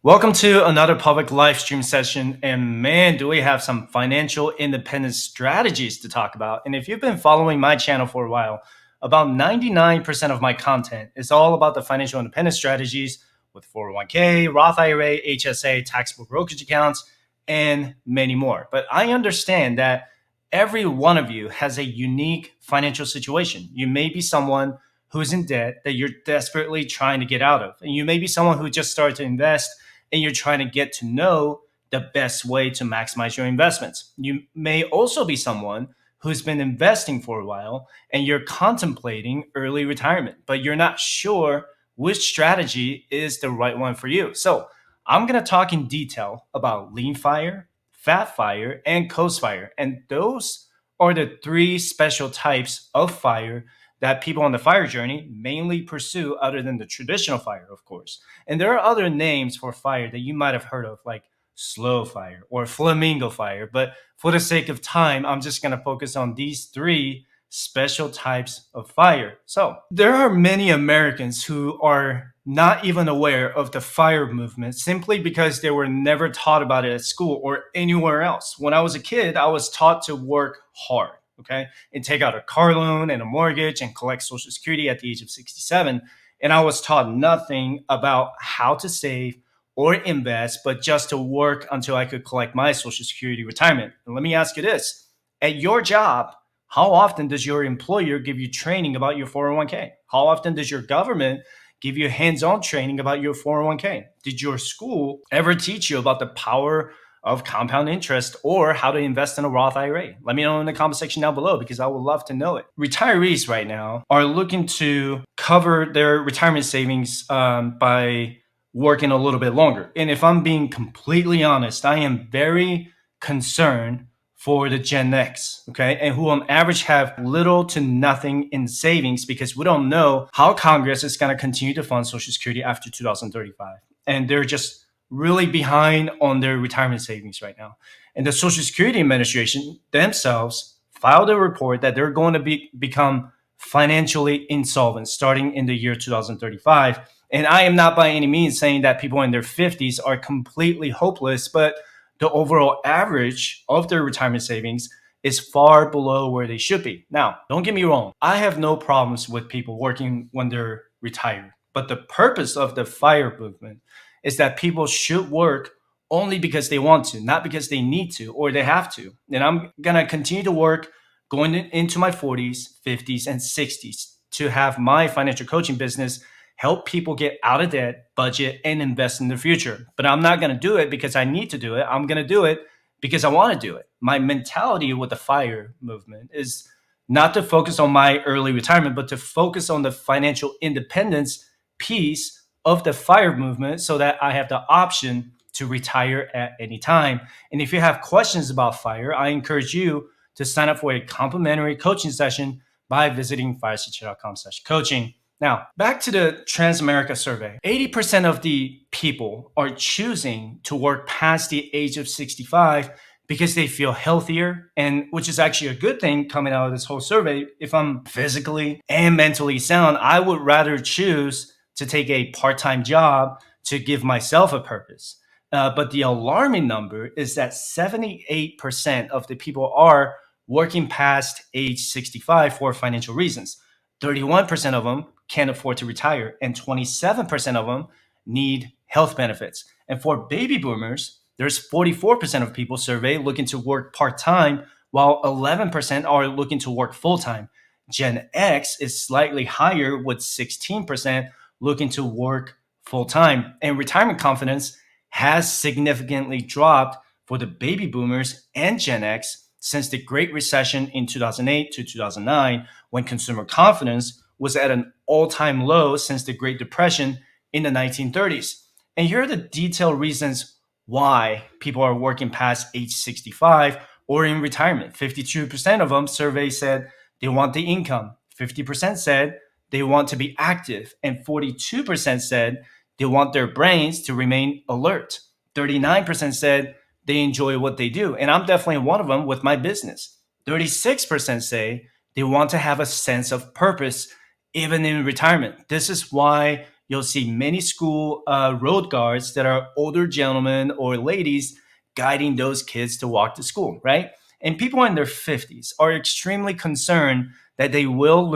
Welcome to another public live stream session. And man, do we have some financial independence strategies to talk about. And if you've been following my channel for a while, about 99% of my content is all about the financial independence strategies with 401k, Roth IRA, HSA, taxable brokerage accounts, and many more. But I understand that every one of you has a unique financial situation. You may be someone who's in debt that you're desperately trying to get out of. And you may be someone who just started to invest and you're trying to get to know the best way to maximize your investments. You may also be someone who's been investing for a while and you're contemplating early retirement, but you're not sure which strategy is the right one for you. So I'm going to talk in detail about lean FIRE, fat FIRE, and coast FIRE. And those are the three special types of FIRE that people on the FIRE journey mainly pursue, other than the traditional FIRE, of course. And there are other names for FIRE that you might have heard of, like slow FIRE or flamingo FIRE. But for the sake of time, I'm just going to focus on these three special types of FIRE. So there are many Americans who are not even aware of the FIRE movement simply because they were never taught about it at school or anywhere else. When I was a kid, I was taught to work hard. Okay, and take out a car loan and a mortgage and collect Social Security at the age of 67. And I was taught nothing about how to save or invest, but just to work until I could collect my Social Security retirement. And let me ask you this. At your job, how often does your employer give you training about your 401k? How often does your government give you hands-on training about your 401k? Did your school ever teach you about the power of compound interest or how to invest in a Roth IRA? Let me know in the comment section down below because I would love to know it. Retirees right now are looking to cover their retirement savings by working a little bit longer. And if I'm being completely honest, I am very concerned for the Gen X, okay, and who on average have little to nothing in savings because we don't know how Congress is going to continue to fund Social Security after 2035. And they're just really behind on their retirement savings right now. And the Social Security Administration themselves filed a report that they're going to become financially insolvent starting in the year 2035. And I am not by any means saying that people in their 50s are completely hopeless, but the overall average of their retirement savings is far below where they should be. Now, don't get me wrong. I have no problems with people working when they're retired. But the purpose of the FIRE movement is that people should work only because they want to, not because they need to or they have to. And I'm going to continue to work going into my 40s, 50s, and 60s to have my financial coaching business help people get out of debt, budget, and invest in their future. But I'm not going to do it because I need to do it. I'm going to do it because I want to do it. My mentality with the FIRE movement is not to focus on my early retirement, but to focus on the financial independence piece of the FIRE movement so that I have the option to retire at any time. And if you have questions about FIRE, I encourage you to sign up for a complimentary coaching session by visiting firecc.com/coaching. Now, back to the Transamerica survey. 80% of the people are choosing to work past the age of 65 because they feel healthier, and which is actually a good thing coming out of this whole survey. If I'm physically and mentally sound, I would rather choose to take a part-time job to give myself a purpose. But the alarming number is that 78% of the people are working past age 65 for financial reasons. 31% of them can't afford to retire, and 27% of them need health benefits. And for baby boomers, there's 44% of people surveyed looking to work part-time, while 11% are looking to work full-time. Gen X is slightly higher with 16% looking to work full-time. And retirement confidence has significantly dropped for the baby boomers and Gen X since the Great Recession in 2008 to 2009, when consumer confidence was at an all-time low since the Great Depression in the 1930s. And here are the detailed reasons why people are working past age 65 or in retirement. 52% of them surveyed said they want the income. 50% said they want to be active, and 42% said they want their brains to remain alert. 39% said they enjoy what they do, and I'm definitely one of them with my business. 36% say they want to have a sense of purpose even in retirement. This is why you'll see many school road guards that are older gentlemen or ladies guiding those kids to walk to school, right? And people in their 50s are extremely concerned that they will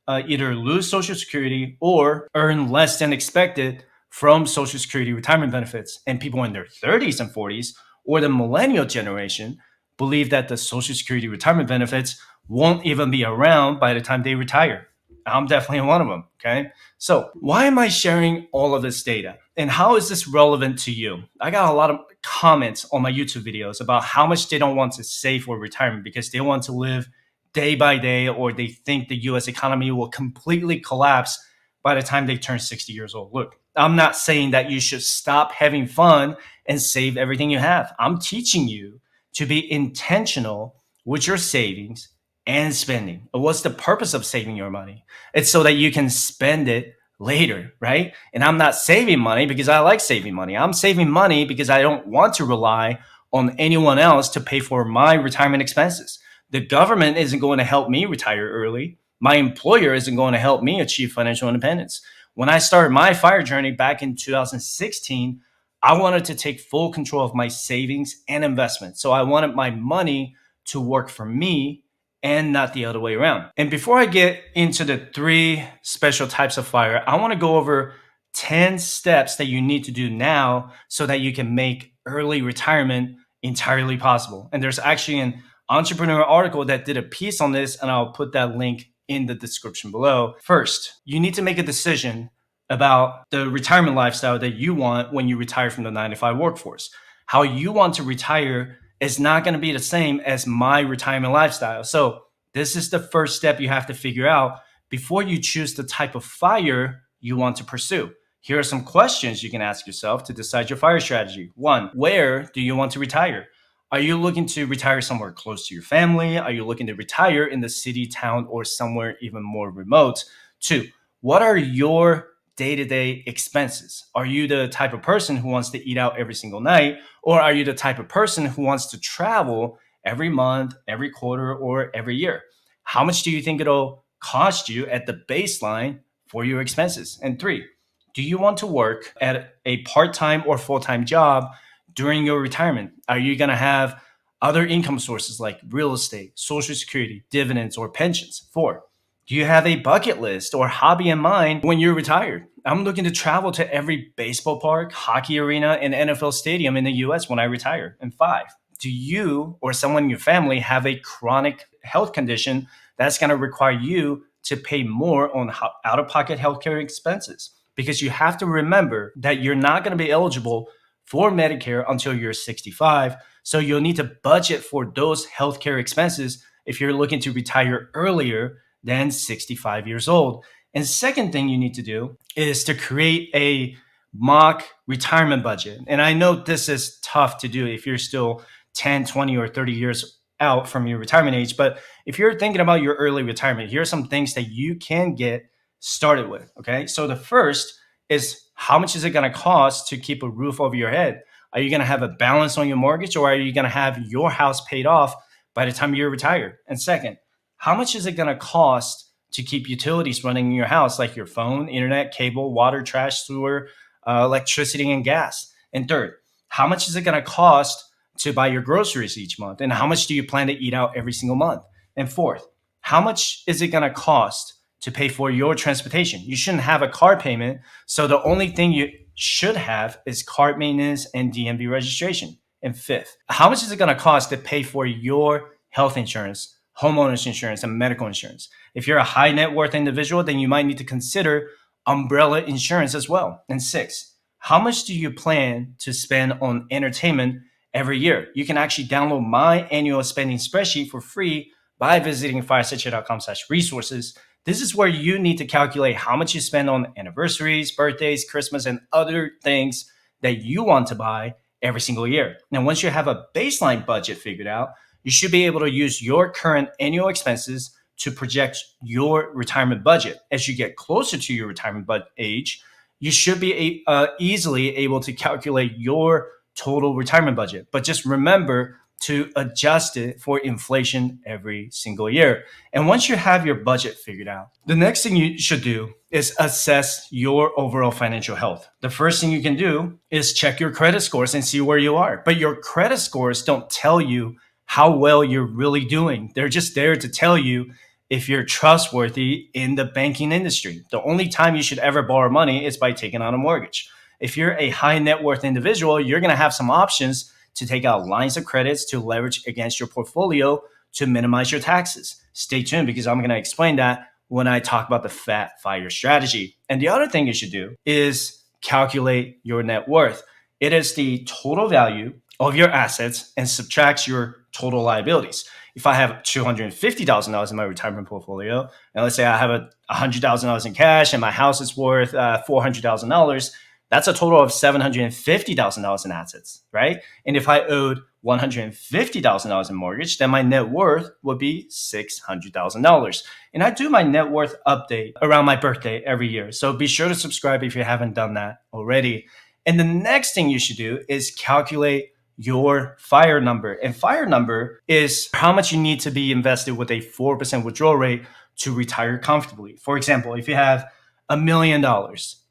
either lose Social Security or earn less than expected from Social Security retirement benefits. And people in their 30s and 40s or the millennial generation believe that the Social Security retirement benefits won't even be around by the time they retire. I'm definitely one of them. Okay. So, why am I sharing all of this data? And how is this relevant to you? I got a lot of comments on my YouTube videos about how much they don't want to save for retirement because they want to live day by day, or they think the US economy will completely collapse by the time they turn 60 years old. Look, I'm not saying that you should stop having fun and save everything you have. I'm teaching you to be intentional with your savings and spending. What's the purpose of saving your money? It's so that you can spend it later, right? And I'm not saving money because I like saving money. I'm saving money because I don't want to rely on anyone else to pay for my retirement expenses. The government isn't going to help me retire early. My employer isn't going to help me achieve financial independence. When I started my FIRE journey back in 2016, I wanted to take full control of my savings and investments. So I wanted my money to work for me and not the other way around. And before I get into the 3 special types of FIRE, I want to go over 10 steps that you need to do now so that you can make early retirement entirely possible. And there's actually an entrepreneur article that did a piece on this, and I'll put that link in the description below. First, you need to make a decision about the retirement lifestyle that you want when you retire from the 9-to-5 workforce. How you want to retire is not going to be the same as my retirement lifestyle. So this is the first step you have to figure out before you choose the type of FIRE you want to pursue. Here are some questions you can ask yourself to decide your FIRE strategy. 1, where do you want to retire? Are you looking to retire somewhere close to your family? Are you looking to retire in the city, town, or somewhere even more remote? 2, what are your day-to-day expenses? Are you the type of person who wants to eat out every single night? Or are you the type of person who wants to travel every month, every quarter, or every year? How much do you think it'll cost you at the baseline for your expenses? And 3, do you want to work at a part-time or full-time job during your retirement? Are you going to have other income sources like real estate, Social Security, dividends, or pensions? 4, do you have a bucket list or hobby in mind when you're retired? I'm looking to travel to every baseball park, hockey arena, and NFL stadium in the US when I retire. And 5, do you or someone in your family have a chronic health condition that's going to require you to pay more on out-of-pocket healthcare expenses? Because you have to remember that you're not going to be eligible for Medicare until you're 65. So you'll need to budget for those healthcare expenses if you're looking to retire earlier than 65 years old. And second thing you need to do is to create a mock retirement budget. And I know this is tough to do if you're still 10, 20, or 30 years out from your retirement age. But if you're thinking about your early retirement, here are some things that you can get started with. Okay. So the first is, how much is it going to cost to keep a roof over your head? Are you going to have a balance on your mortgage, or are you going to have your house paid off by the time you're retired? And second, how much is it going to cost to keep utilities running in your house, like your phone, internet, cable, water, trash, sewer, electricity, and gas? And third, how much is it going to cost to buy your groceries each month? And how much do you plan to eat out every single month? And fourth, how much is it going to cost to pay for your transportation? You shouldn't have a car payment, so the only thing you should have is car maintenance and DMV registration. And fifth, how much is it going to cost to pay for your health insurance, homeowners insurance, and medical insurance? If you're a high net worth individual, then you might need to consider umbrella insurance as well. And six, how much do you plan to spend on entertainment every year? You can actually download my annual spending spreadsheet for free by visiting firesuccess.com/resources. This is where you need to calculate how much you spend on anniversaries, birthdays, Christmas, and other things that you want to buy every single year. Now, once you have a baseline budget figured out, you should be able to use your current annual expenses to project your retirement budget. As you get closer to your retirement age, you should be easily able to calculate your total retirement budget. But just remember to adjust it for inflation every single year. And once you have your budget figured out, the next thing you should do is assess your overall financial health. The first thing you can do is check your credit scores and see where you are. But your credit scores don't tell you how well you're really doing. They're just there to tell you if you're trustworthy in the banking industry. The only time you should ever borrow money is by taking out a mortgage. If you're a high net worth individual, you're going to have some options to take out lines of credits to leverage against your portfolio to minimize your taxes. Stay tuned because I'm going to explain that when I talk about the FIRE strategy. And the other thing you should do is calculate your net worth. It is the total value of your assets and subtracts your total liabilities. If I have $250,000 in my retirement portfolio, and let's say I have $100,000 in cash and my house is worth $400,000, that's a total of $750,000 in assets, right? And if I owed $150,000 in mortgage, then my net worth would be $600,000. And I do my net worth update around my birthday every year. So be sure to subscribe if you haven't done that already. And the next thing you should do is calculate your FIRE number. And FIRE number is how much you need to be invested with a 4% withdrawal rate to retire comfortably. For example, if you have $1 million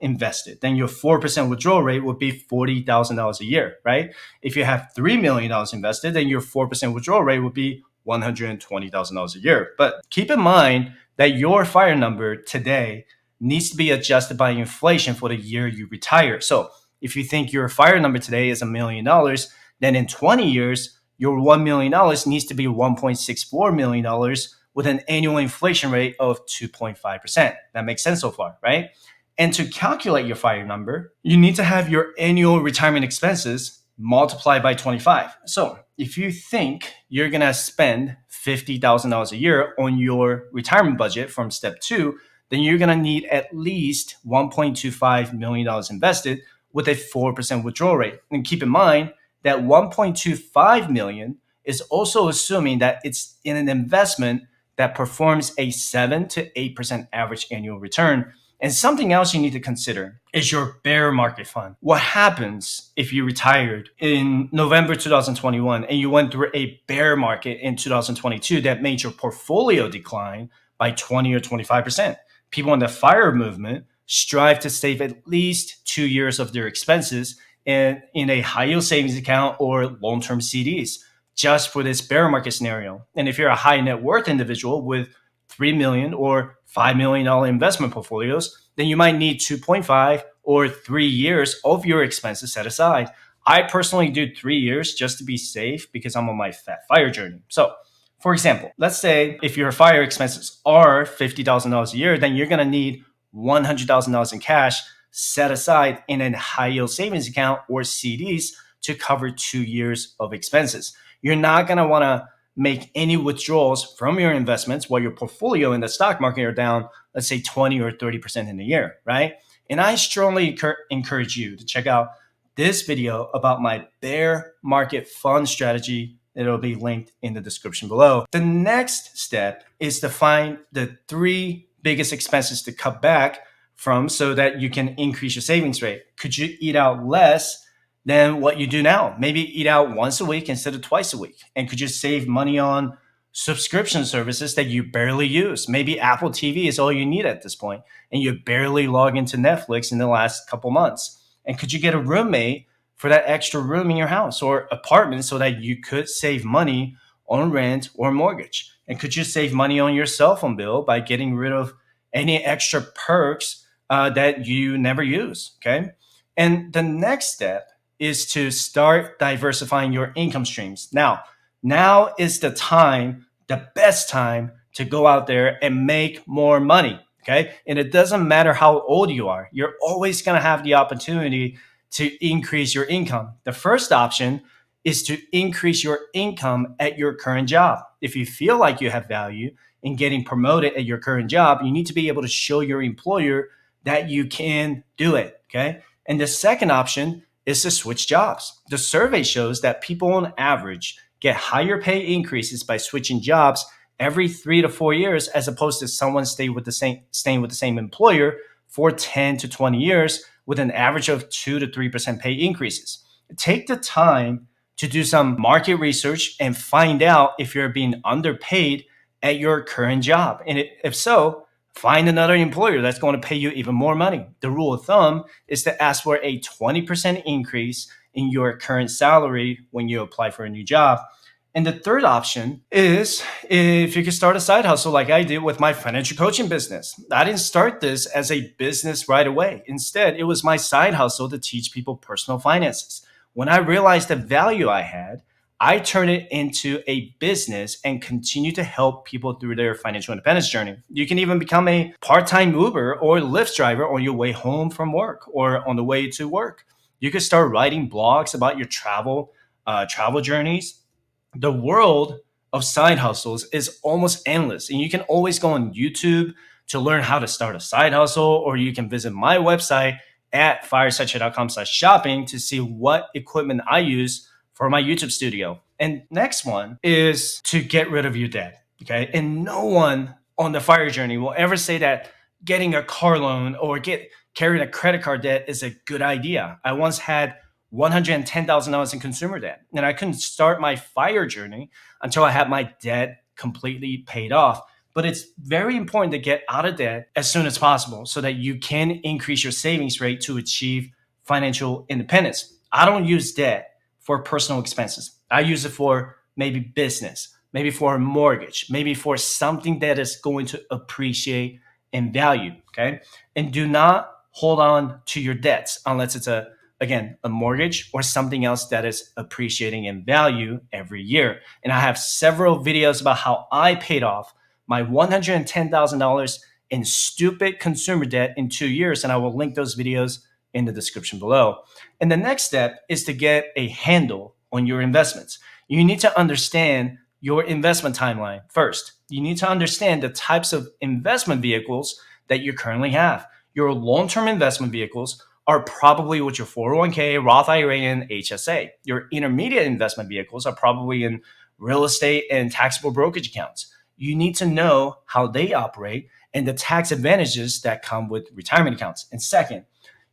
invested, then your 4% withdrawal rate would be $40,000 a year, right? If you have $3 million invested, then your 4% withdrawal rate would be $120,000 a year. But keep in mind that your FIRE number today needs to be adjusted by inflation for the year you retire. So if you think your FIRE number today is $1 million, then in 20 years, your $1 million needs to be $1.64 million with an annual inflation rate of 2.5%. That makes sense so far, right? And to calculate your FIRE number, you need to have your annual retirement expenses multiplied by 25. So if you think you're going to spend $50,000 a year on your retirement budget from step 2, then you're going to need at least $1.25 million invested with a 4% withdrawal rate. And keep in mind that $1.25 million is also assuming that it's in an investment that performs a 7 to 8% average annual return. And something else you need to consider is your bear market fund. What happens if you retired in November 2021 and you went through a bear market in 2022 that made your portfolio decline by 20 or 25%? People in the FIRE movement strive to save at least 2 years of their expenses in a high yield savings account or long-term CDs just for this bear market scenario. And if you're a high net worth individual with $3 million or $5 million investment portfolios, then you might need 2.5 or 3 years of your expenses set aside. I personally do 3 years just to be safe because I'm on my FIRE journey. So for example, let's say if your FIRE expenses are $50,000 a year, then you're going to need $100,000 in cash set aside in a high yield savings account or CDs to cover 2 years of expenses. You're not going to want to make any withdrawals from your investments while your portfolio in the stock market are down, let's say 20 or 30% in a year, right? And I strongly encourage you to check out this video about my bear market fund strategy. It'll be linked in the description below. The next step is to find the 3 biggest expenses to cut back from so that you can increase your savings rate. Could you eat out less than what you do now? Maybe eat out once a week instead of twice a week. And could you save money on subscription services that you barely use? Maybe Apple TV is all you need at this point, and you barely log into Netflix in the last couple months. And could you get a roommate for that extra room in your house or apartment so that you could save money on rent or mortgage? And could you save money on your cell phone bill by getting rid of any extra perks that you never use? Okay. And the next step is to start diversifying your income streams. Now is the time, the best time to go out there and make more money. Okay. And it doesn't matter how old you are, you're always going to have the opportunity to increase your income. The first option is to increase your income at your current job. If you feel like you have value in getting promoted at your current job, you need to be able to show your employer that you can do it. Okay. And the second option is to switch jobs. The survey shows that people on average get higher pay increases by switching jobs every 3 to 4 years, as opposed to someone staying with the same employer for 10 to 20 years with an average of 2 to 3% pay increases. Take the time to do some market research and find out if you're being underpaid at your current job. And if so, find another employer that's going to pay you even more money. The rule of thumb is to ask for a 20% increase in your current salary when you apply for a new job. And the third option is if you can start a side hustle like I did with my financial coaching business. I didn't start this as a business right away. Instead, it was my side hustle to teach people personal finances. When I realized the value I had, I turned it into a business and continue to help people through their financial independence journey. You can even become a part-time Uber or Lyft driver on your way home from work or on the way to work. You could start writing blogs about your travel journeys. The world of side hustles is almost endless, and you can always go on YouTube to learn how to start a side hustle, or you can visit my website at firesector.com/shopping to see what equipment I use for my YouTube studio. And next one is to get rid of your debt. Okay. And no one on the fire journey will ever say that getting a car loan or carrying a credit card debt is a good idea. I once had $110,000 in consumer debt, and I couldn't start my fire journey until I had my debt completely paid off. But it's very important to get out of debt as soon as possible so that you can increase your savings rate to achieve financial independence. I don't use debt for personal expenses. I use it for maybe business, maybe for a mortgage, maybe for something that is going to appreciate in value. Okay. And do not hold on to your debts unless it's again, a mortgage or something else that is appreciating in value every year. And I have several videos about how I paid off my $110,000 in stupid consumer debt in 2 years. And I will link those videos in the description below. And the next step is to get a handle on your investments. You need to understand your investment timeline first. You need to understand the types of investment vehicles that you currently have. Your long-term investment vehicles are probably with your 401k, Roth IRA, and HSA. Your intermediate investment vehicles are probably in real estate and taxable brokerage accounts. You need to know how they operate and the tax advantages that come with retirement accounts. And second,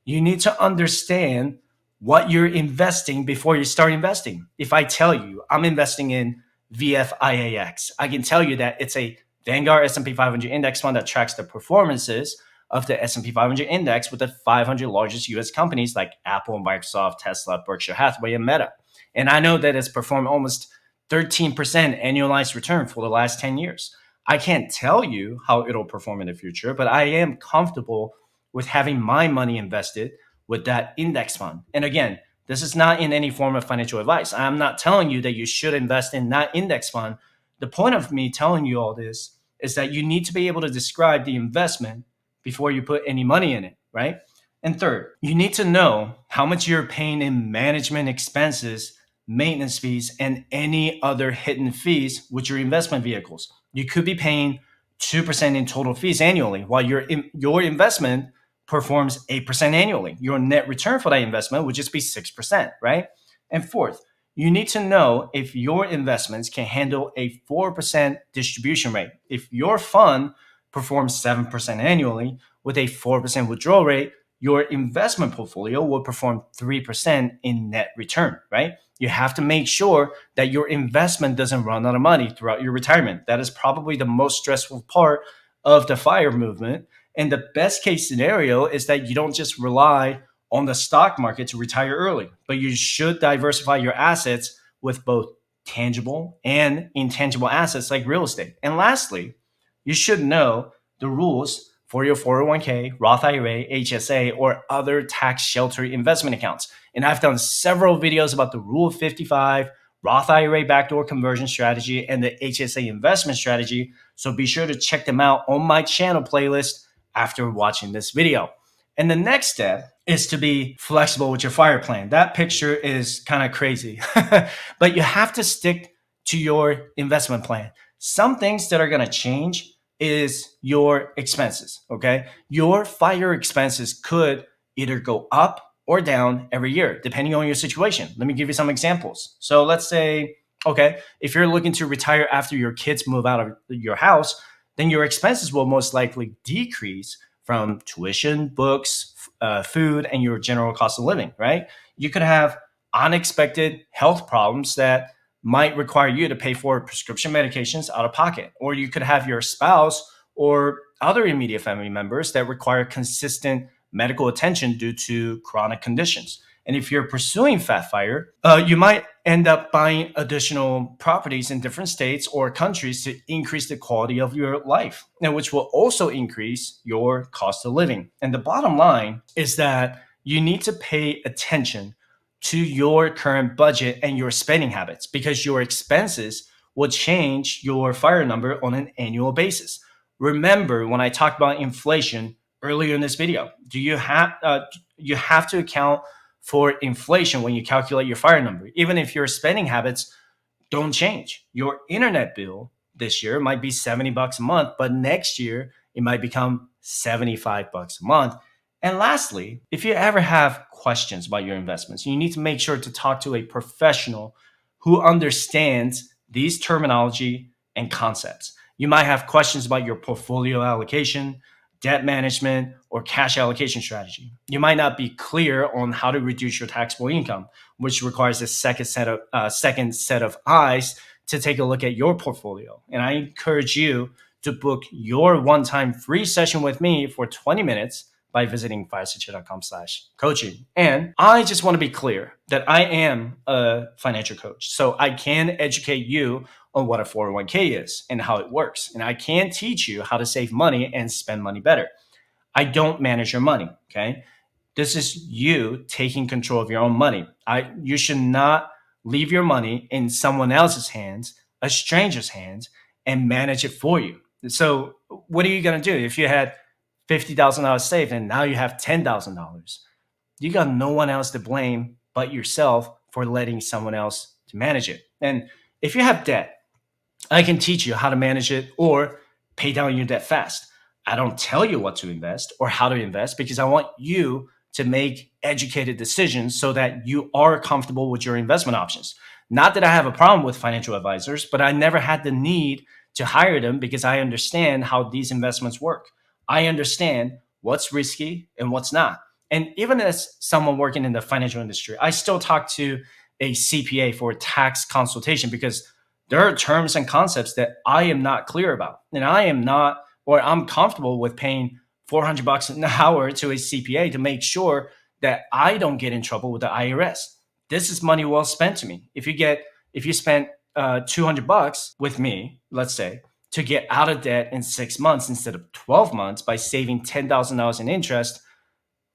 you need to understand what you're investing before you start investing. If I tell you I'm investing in VFIAX, I can tell you that it's a Vanguard S&P 500 index fund that tracks the performances of the S&P 500 index with the 500 largest US companies like Apple, Microsoft, Tesla, Berkshire Hathaway, and Meta. And I know that it's performed almost 13% annualized return for the last 10 years. I can't tell you how it'll perform in the future, but I am comfortable with having my money invested with that index fund. And again, this is not in any form of financial advice. I'm not telling you that you should invest in that index fund. The point of me telling you all this is that you need to be able to describe the investment before you put any money in it, right? And third, you need to know how much you're paying in management expenses, maintenance fees, and any other hidden fees with your investment vehicles. You could be paying 2% in total fees annually, while your investment performs 8% annually. Your net return for that investment would just be 6%, right? And fourth, you need to know if your investments can handle a 4% distribution rate. If your fund performs 7% annually with a 4% withdrawal rate, your investment portfolio will perform 3% in net return, right? You have to make sure that your investment doesn't run out of money throughout your retirement. That is probably the most stressful part of the FIRE movement. And the best case scenario is that you don't just rely on the stock market to retire early, but you should diversify your assets with both tangible and intangible assets like real estate. And lastly, you should know the rules for your 401k, Roth IRA, HSA, or other tax shelter investment accounts. And I've done several videos about the Rule of 55, Roth IRA backdoor conversion strategy, and the HSA investment strategy. So be sure to check them out on my channel playlist after watching this video. And the next step is to be flexible with your FIRE plan. That picture is kind of crazy, but you have to stick to your investment plan. Some things that are going to change is your expenses, okay? Your FIRE expenses could either go up or down every year, depending on your situation. Let me give you some examples. So let's say, okay, if you're looking to retire after your kids move out of your house, then your expenses will most likely decrease from tuition, books, food, and your general cost of living, right? You could have unexpected health problems that might require you to pay for prescription medications out of pocket. Or you could have your spouse or other immediate family members that require consistent medical attention due to chronic conditions. And if you're pursuing FIRE, you might end up buying additional properties in different states or countries to increase the quality of your life, and which will also increase your cost of living. And the bottom line is that you need to pay attention to your current budget and your spending habits, because your expenses will change your FIRE number on an annual basis. Remember when I talked about inflation earlier in this video, you have to account for inflation when you calculate your FIRE number. Even if your spending habits don't change, your internet bill this year might be $70 a month, but next year it might become $75 a month. And lastly, if you ever have questions about your investments, you need to make sure to talk to a professional who understands these terminology and concepts. You might have questions about your portfolio allocation, debt management, or cash allocation strategy. You might not be clear on how to reduce your taxable income, which requires a second set of eyes to take a look at your portfolio. And I encourage you to book your one-time free session with me for 20 minutes by visiting firesitude.com/coaching. And I just want to be clear that I am a financial coach, so I can educate you on what a 401k is and how it works. And I can teach you how to save money and spend money better. I don't manage your money, okay? This is you taking control of your own money. You should not leave your money in someone else's hands, a stranger's hands, and manage it for you. So what are you going to do if you had $50,000 saved and now you have $10,000? You got no one else to blame but yourself for letting someone else to manage it. And if you have debt, I can teach you how to manage it or pay down your debt fast. I don't tell you what to invest or how to invest because I want you to make educated decisions so that you are comfortable with your investment options. Not that I have a problem with financial advisors, but I never had the need to hire them because I understand how these investments work. I understand what's risky and what's not. And even as someone working in the financial industry, I still talk to a CPA for a tax consultation because there are terms and concepts that I am not clear about. And I'm comfortable with paying $400 an hour to a CPA to make sure that I don't get in trouble with the IRS. This is money well spent to me. If you spent $200 with me, let's say, to get out of debt in 6 months instead of 12 months by saving $10,000 in interest,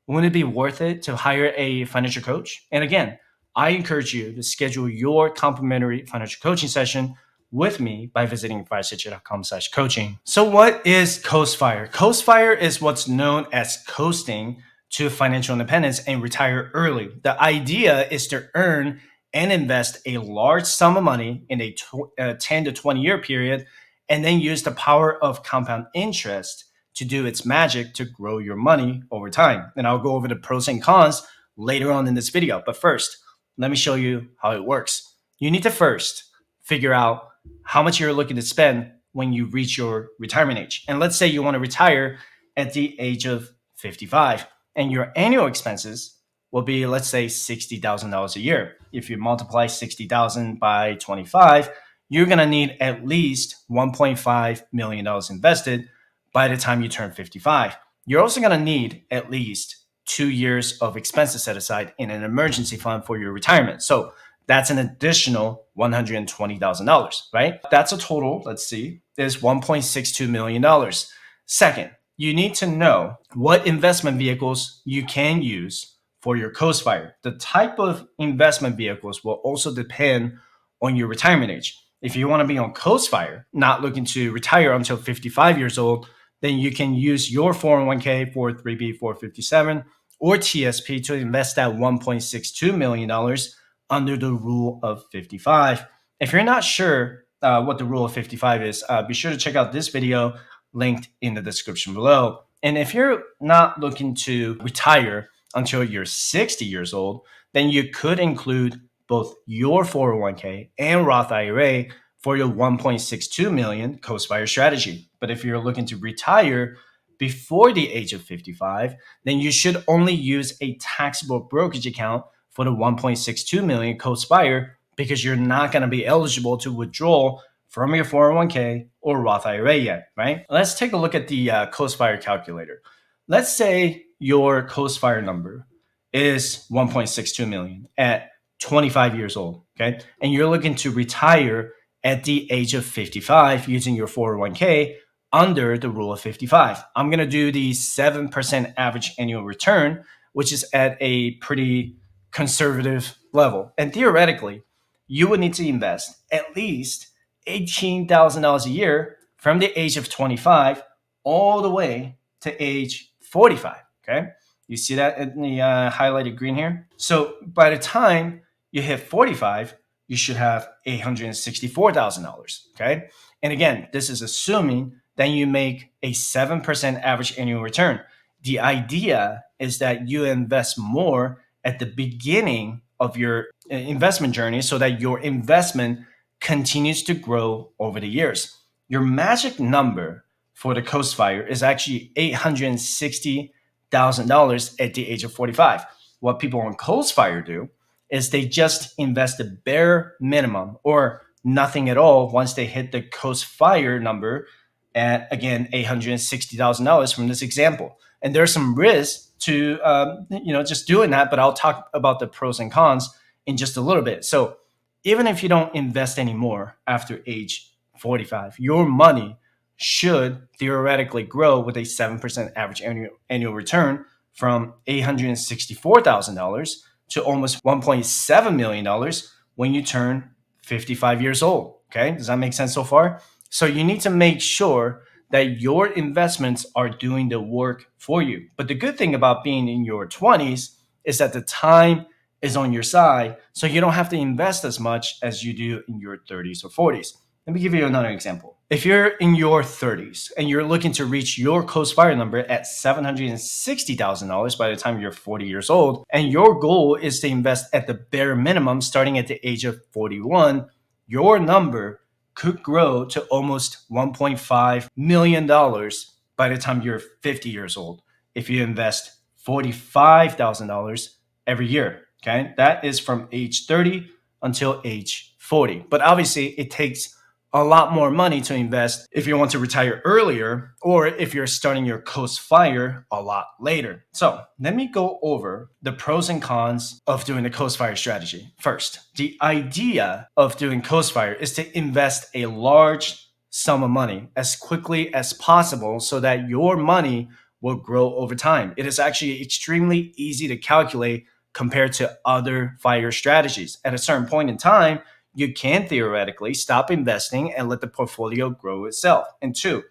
wouldn't it be worth it to hire a financial coach? And again, I encourage you to schedule your complimentary financial coaching session with me by visiting firesitude.com/coaching. So what is Coast-FIRE? Coast-FIRE is what's known as coasting to financial independence and retire early. The idea is to earn and invest a large sum of money in a 10 to 20 year period, and then use the power of compound interest to do its magic to grow your money over time. And I'll go over the pros and cons later on in this video. But first, let me show you how it works. You need to first figure out how much you're looking to spend when you reach your retirement age. And let's say you want to retire at the age of 55, and your annual expenses will be, let's say, $60,000 a year. If you multiply 60,000 by 25, you're going to need at least $1.5 million invested by the time you turn 55. You're also going to need at least 2 years of expenses set aside in an emergency fund for your retirement. So that's an additional $120,000, right? That's a total, let's see, is $1.62 million. Second, you need to know what investment vehicles you can use for your Coast-FIRE. The type of investment vehicles will also depend on your retirement age. If you want to be on Coast-FIRE, not looking to retire until 55 years old, then you can use your 401k, 403b, 457, or TSP to invest that $1.62 million under the rule of 55. If you're not sure what the rule of 55 is, be sure to check out this video linked in the description below. And if you're not looking to retire until you're 60 years old, then you could include both your 401k and Roth IRA for your 1.62 million Coast-FIRE strategy. But if you're looking to retire before the age of 55, then you should only use a taxable brokerage account for the 1.62 million Coast-FIRE because you're not going to be eligible to withdraw from your 401k or Roth IRA yet, right? Let's take a look at the Coast-FIRE calculator. Let's say your Coast-FIRE number is 1.62 million at 25 years old, okay? And you're looking to retire at the age of 55 using your 401k under the rule of 55. I'm going to do the 7% average annual return, which is at a pretty conservative level. And theoretically, you would need to invest at least $18,000 a year from the age of 25 all the way to age 45. Okay. You see that in the highlighted green here? So by the time you hit 45, you should have $864,000. Okay. And again, this is assuming that you make a 7% average annual return. The idea is that you invest more at the beginning of your investment journey so that your investment continues to grow over the years. Your magic number for the Coast-FIRE is actually $860,000 at the age of 45. What people on Coast-FIRE do is they just invest the bare minimum or nothing at all once they hit the Coast-FIRE number at, again, $860,000 from this example. And there's some risk to just doing that, but I'll talk about the pros and cons in just a little bit. So even if you don't invest anymore after age 45, your money should theoretically grow with a 7% average annual return from $864,000 to almost $1.7 million when you turn 55 years old. Okay, does that make sense so far? So you need to make sure that your investments are doing the work for you. But the good thing about being in your 20s is that the time is on your side, so you don't have to invest as much as you do in your 30s or 40s. Let me give you another example. If you're in your 30s and you're looking to reach your Coast-FIRE number at $760,000 by the time you're 40 years old, and your goal is to invest at the bare minimum starting at the age of 41, your number could grow to almost $1.5 million by the time you're 50 years old if you invest $45,000 every year. Okay, that is from age 30 until age 40. But obviously, it takes a lot more money to invest if you want to retire earlier or if you're starting your Coast-FIRE a lot later. So let me go over the pros and cons of doing the Coast-FIRE strategy. First, the idea of doing Coast-FIRE is to invest a large sum of money as quickly as possible so that your money will grow over time. It is actually extremely easy to calculate compared to other FIRE strategies. At a certain point in time, you can theoretically stop investing and let the portfolio grow itself. And two,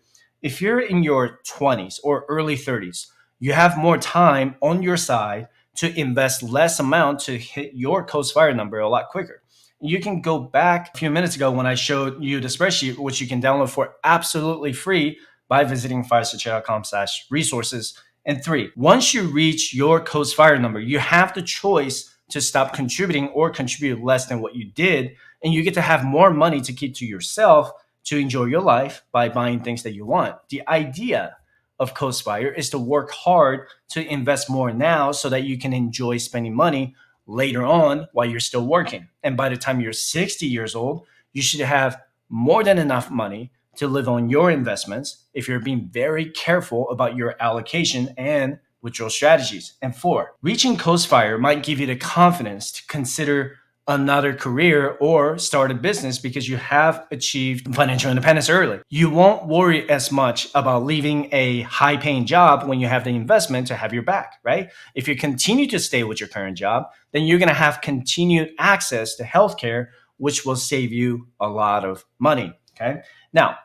if you're in your 20s or early 30s, you have more time on your side to invest less amount to hit your Coast-FIRE number a lot quicker. You can go back a few minutes ago when I showed you the spreadsheet, which you can download for absolutely free by visiting firestrategy.com/resources. And three, once you reach your Coast-FIRE number, you have the choice to stop contributing or contribute less than what you did. And you get to have more money to keep to yourself to enjoy your life by buying things that you want. The idea of Coast-FIRE is to work hard to invest more now so that you can enjoy spending money later on while you're still working. And by the time you're 60 years old, you should have more than enough money to live on your investments if you're being very careful about your allocation and withdrawal strategies. And four, reaching Coast-FIRE might give you the confidence to consider another career or start a business because you have achieved financial independence early. You won't worry as much about leaving a high-paying job when you have the investment to have your back, right? If you continue to stay with your current job, then you're going to have continued access to healthcare, which will save you a lot of money, okay? Now,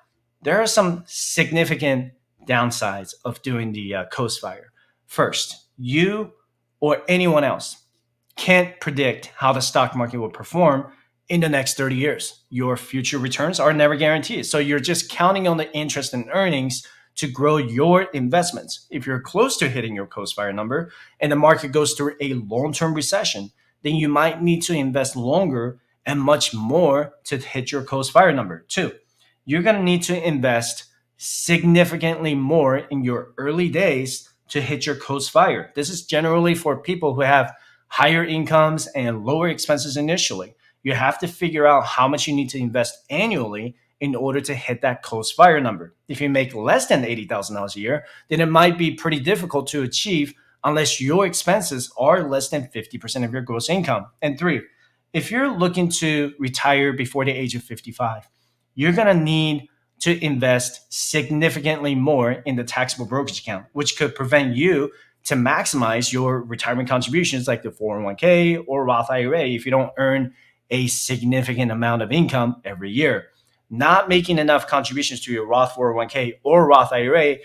there are some significant downsides of doing the Coast-FIRE. First, you or anyone else can't predict how the stock market will perform in the next 30 years. Your future returns are never guaranteed. So you're just counting on the interest and earnings to grow your investments. If you're close to hitting your Coast-FIRE number and the market goes through a long-term recession, then you might need to invest longer and much more to hit your Coast-FIRE number. Two, you're going to need to invest significantly more in your early days to hit your Coast-FIRE. This is generally for people who have higher incomes and lower expenses initially. You have to figure out how much you need to invest annually in order to hit that FIRE number. If you make less than $80,000 a year, then it might be pretty difficult to achieve unless your expenses are less than 50% of your gross income. And three, if you're looking to retire before the age of 55, you're going to need to invest significantly more in the taxable brokerage account, which could prevent you to maximize your retirement contributions like the 401k or Roth IRA if you don't earn a significant amount of income every year. Not making enough contributions to your Roth 401k or Roth IRA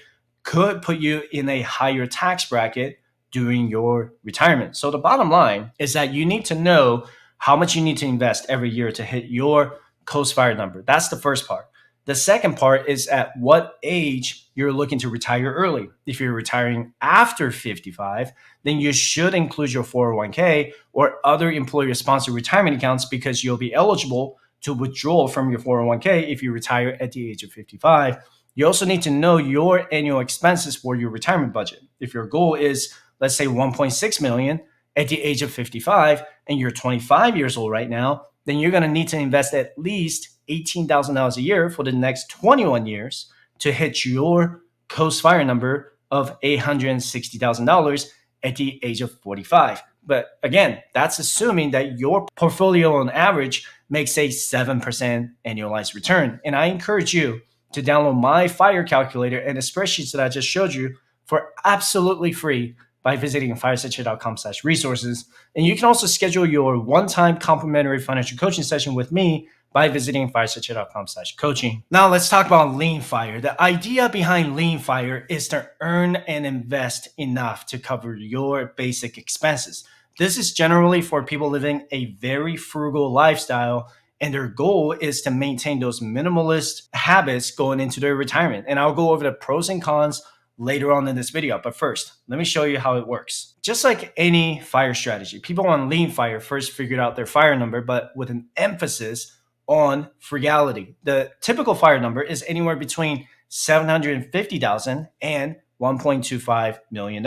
could put you in a higher tax bracket during your retirement. So the bottom line is that you need to know how much you need to invest every year to hit your FIRE number. That's the first part. The second part is at what age you're looking to retire early. If you're retiring after 55, then you should include your 401k or other employer-sponsored retirement accounts because you'll be eligible to withdraw from your 401k if you retire at the age of 55. You also need to know your annual expenses for your retirement budget. If your goal is, let's say, 1.6 million at the age of 55 and you're 25 years old right now, then you're going to need to invest at least $18,000 a year for the next 21 years to hit your FIRE number of $860,000 at the age of 45. But again, that's assuming that your portfolio on average makes a 7% annualized return. And I encourage you to download my FIRE calculator and the spreadsheets that I just showed you for absolutely free by visiting firesetchat.com/resources. And you can also schedule your one-time complimentary financial coaching session with me by visiting firesetchat.com/coaching. Now let's talk about Lean FIRE. The idea behind Lean FIRE is to earn and invest enough to cover your basic expenses. This is generally for people living a very frugal lifestyle, and their goal is to maintain those minimalist habits going into their retirement. And I'll go over the pros and cons later on in this video. But first, let me show you how it works. Just like any FIRE strategy, people on Lean FIRE first figured out their FIRE number, but with an emphasis on frugality. The typical FIRE number is anywhere between $750,000 and $1.25 million.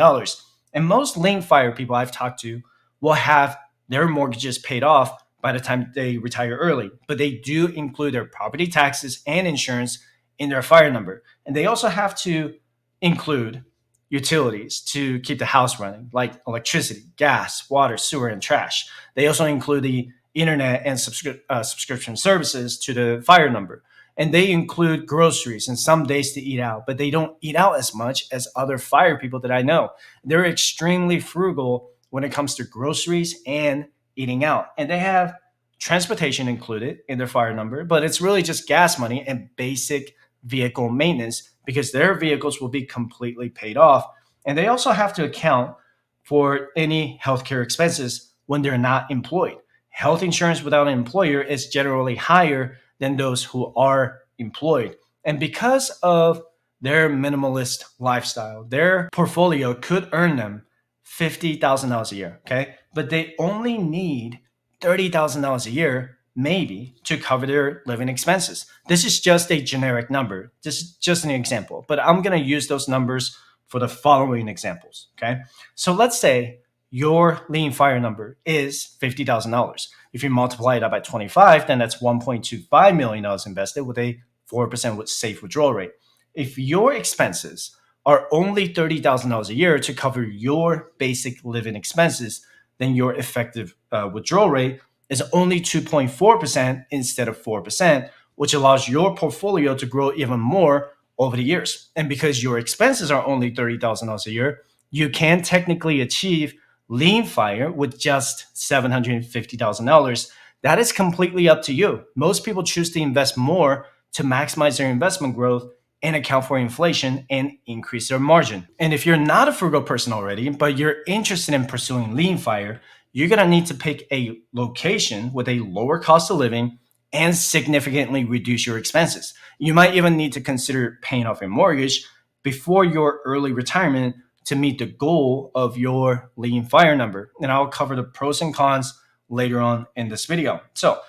And most Lean FIRE people I've talked to will have their mortgages paid off by the time they retire early, but they do include their property taxes and insurance in their FIRE number. And they also have to include utilities to keep the house running, like electricity, gas, water, sewer, and trash. They also include the internet and subscription services to the FIRE number. And they include groceries and some days to eat out, but they don't eat out as much as other FIRE people that I know. They're extremely frugal when it comes to groceries and eating out. And they have transportation included in their FIRE number, but it's really just gas money and basic vehicle maintenance because their vehicles will be completely paid off. And they also have to account for any healthcare expenses when they're not employed. Health insurance without an employer is generally higher than those who are employed. And because of their minimalist lifestyle, their portfolio could earn them $50,000 a year, okay? But they only need $30,000 a year maybe to cover their living expenses. This is just a generic number. This is just an example, but I'm going to use those numbers for the following examples, okay? So let's say your Lean FIRE number is $50,000. If you multiply that by 25, then that's $1.25 million invested with a 4% safe withdrawal rate. If your expenses are only $30,000 a year to cover your basic living expenses, then your effective withdrawal rate is only 2.4% instead of 4%, which allows your portfolio to grow even more over the years. And because your expenses are only $30,000 a year, you can technically achieve Lean FIRE with just $750,000. That is completely up to you. Most people choose to invest more to maximize their investment growth and account for inflation and increase their margin. And if you're not a frugal person already, but you're interested in pursuing Lean FIRE, you're going to need to pick a location with a lower cost of living and significantly reduce your expenses. You might even need to consider paying off your mortgage before your early retirement to meet the goal of your Lean FIRE number. And I'll cover the pros and cons later on in this video. So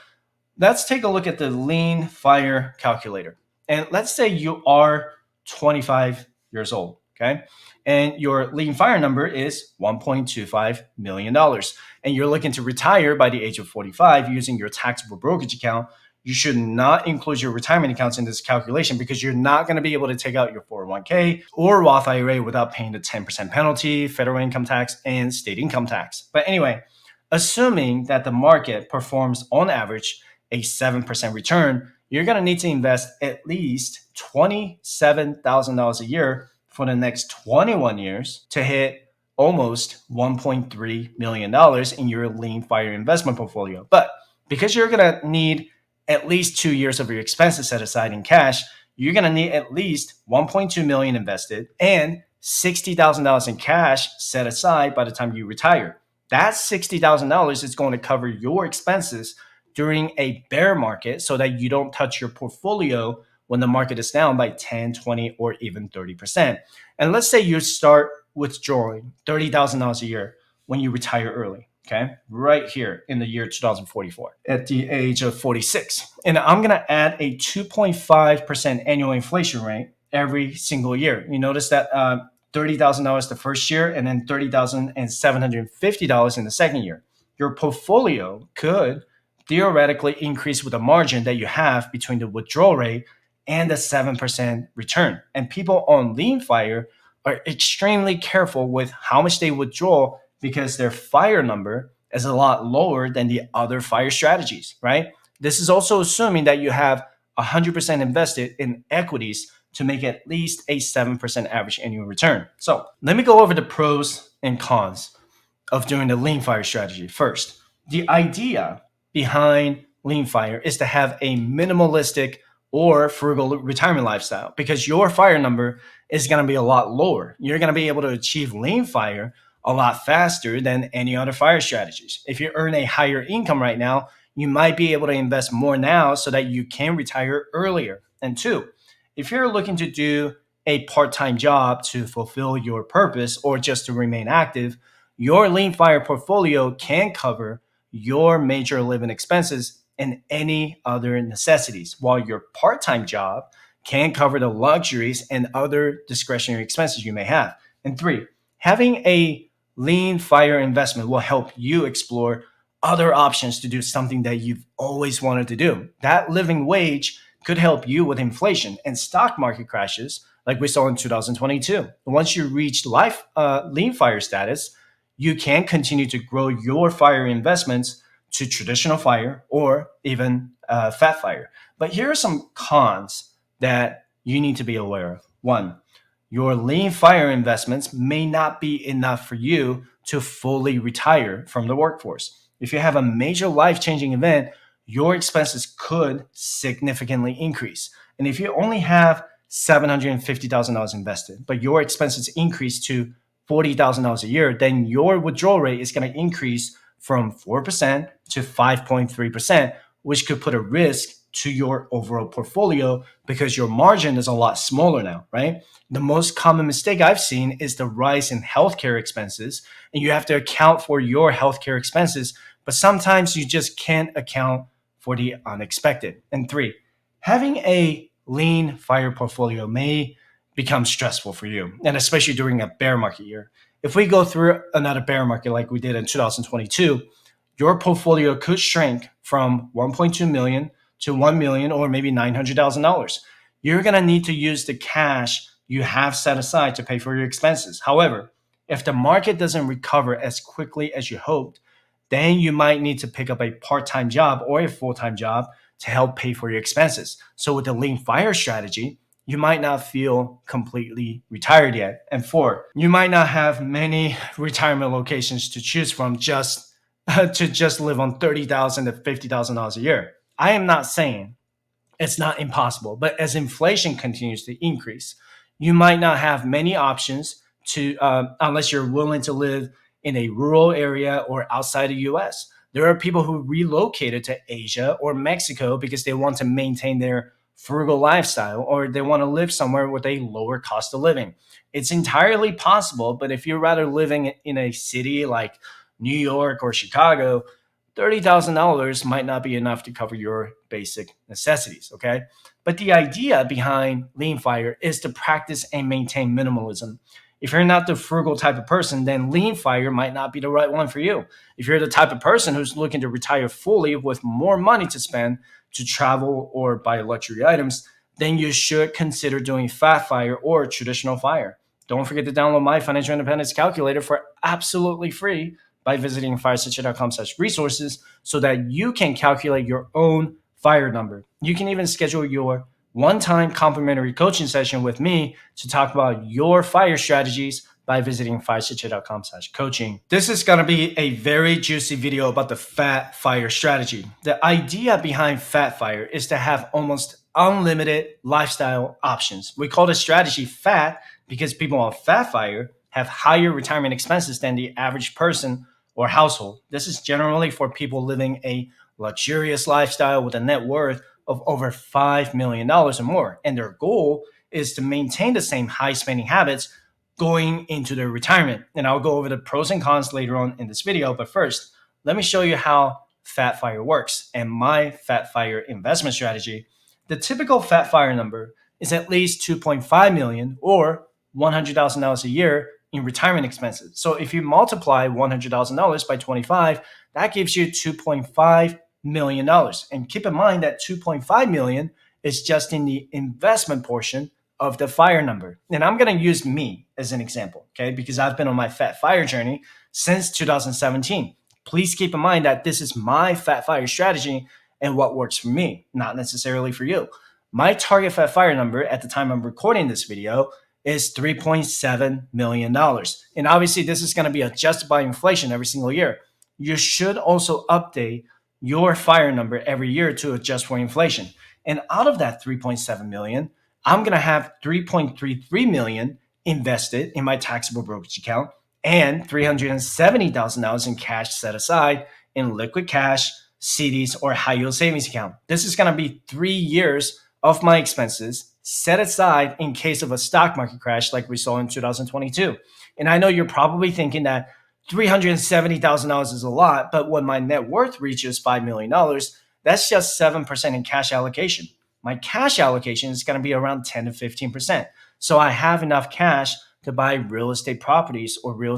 let's take a look at the Lean FIRE calculator. And let's say you are 25 years old, Okay. And your lean fire number is $1.25 million. And you're looking to retire by the age of 45 using your taxable brokerage account. You should not include your retirement accounts in this calculation because you're not going to be able to take out your 401k or Roth IRA without paying the 10% penalty, federal income tax, and state income tax. But anyway, assuming that the market performs on average a 7% return, you're going to need to invest at least $27,000 a year for the next 21 years to hit almost $1.3 million in your lean fire investment portfolio. But because you're going to need at least 2 years of your expenses set aside in cash, you're going to need at least 1.2 million invested and $60,000 in cash set aside by the time you retire. That $60,000 is going to cover your expenses during a bear market so that you don't touch your portfolio when the market is down by 10, 20, or even 30%. And let's say you start withdrawing $30,000 a year when you retire early. Okay, right here in the year 2044 at the age of 46. And I'm going to add a 2.5% annual inflation rate every single year. You notice that $30,000 the first year and then $30,750 in the second year. Your portfolio could theoretically increase with the margin that you have between the withdrawal rate and the 7% return. And people on lean fire are extremely careful with how much they withdraw because their fire number is a lot lower than the other fire strategies, right? This is also assuming that you have 100% invested in equities to make at least a 7% average annual return. So let me go over the pros and cons of doing the lean fire strategy. First, the idea behind lean fire is to have a minimalistic or frugal retirement lifestyle because your fire number is going to be a lot lower. You're going to be able to achieve lean fire a lot faster than any other fire strategies. If you earn a higher income right now, you might be able to invest more now so that you can retire earlier. And two, if you're looking to do a part-time job to fulfill your purpose or just to remain active, your lean fire portfolio can cover your major living expenses and any other necessities, while your part-time job can cover the luxuries and other discretionary expenses you may have. And three, having a lean fire investment will help you explore other options to do something that you've always wanted to do. That living wage could help you with inflation and stock market crashes like we saw in 2022. Once you reach lean fire status, you can continue to grow your fire investments to traditional fire or even fat fire. But here are some cons that you need to be aware of. One, your lean fire investments may not be enough for you to fully retire from the workforce. If you have a major life-changing event, your expenses could significantly increase. And if you only have $750,000 invested, but your expenses increase to $40,000 a year, then your withdrawal rate is going to increase from 4% to 5.3%, which could put a risk to your overall portfolio because your margin is a lot smaller now, right? The most common mistake I've seen is the rise in healthcare expenses, and you have to account for your healthcare expenses, but sometimes you just can't account for the unexpected. And three, having a lean fire portfolio may become stressful for you, and especially during a bear market year. If we go through another bear market like we did in 2022, your portfolio could shrink from 1.2 million to 1 million or maybe $900,000. You're going to need to use the cash you have set aside to pay for your expenses. However, if the market doesn't recover as quickly as you hoped, then you might need to pick up a part-time job or a full-time job to help pay for your expenses. So with the lean fire strategy, you might not feel completely retired yet. And four, you might not have many retirement locations to choose from just to just live on $30,000 to $50,000 a year. I am not saying it's not impossible, but as inflation continues to increase, you might not have many options to unless you're willing to live in a rural area or outside the US. There are people who relocated to Asia or Mexico because they want to maintain their frugal lifestyle or they want to live somewhere with a lower cost of living. It's entirely possible, but if you're rather living in a city like New York or Chicago, $30,000 might not be enough to cover your basic necessities, okay? But the idea behind Lean Fire is to practice and maintain minimalism. If you're not the frugal type of person, then Lean Fire might not be the right one for you. If you're the type of person who's looking to retire fully with more money to spend to travel or buy luxury items, then you should consider doing FIRE or traditional FIRE. Don't forget to download my financial independence calculator for absolutely free by visiting firesituate.com/resources so that you can calculate your own FIRE number. You can even schedule your one-time complimentary coaching session with me to talk about your FIRE strategies by visiting firesituate.com/coaching. This is going to be a very juicy video about the FIRE strategy. The idea behind FIRE is to have almost unlimited lifestyle options. We call the strategy FAT because people on FIRE have higher retirement expenses than the average person or household. This is generally for people living a luxurious lifestyle with a net worth of over $5 million or more. And their goal is to maintain the same high spending habits going into their retirement. And I'll go over the pros and cons later on in this video. But first, let me show you how FIRE works and my FIRE investment strategy. The typical FIRE number is at least 2.5 million or $100,000 a year in retirement expenses. So if you multiply $100,000 by 25, that gives you $2.5 million. And keep in mind that 2.5 million is just in the investment portion of the FIRE number. And I'm going to use me as an example, okay? Because I've been on my FIRE journey since 2017. Please keep in mind that this is my FIRE strategy and what works for me, not necessarily for you. My target FIRE number at the time I'm recording this video is $3.7 million. And obviously this is going to be adjusted by inflation every single year. You should also update your FIRE number every year to adjust for inflation. And out of that 3.7 million, I'm going to have 3.33 million invested in my taxable brokerage account and $370,000 in cash set aside in liquid cash, CDs, or high yield savings account. This is going to be 3 years of my expenses set aside in case of a stock market crash like we saw in 2022. And I know you're probably thinking that $370,000 is a lot, but when my net worth reaches $5 million, that's just 7% in cash allocation. My cash allocation is going to be around 10 to 15%. So I have enough cash to buy real estate properties or real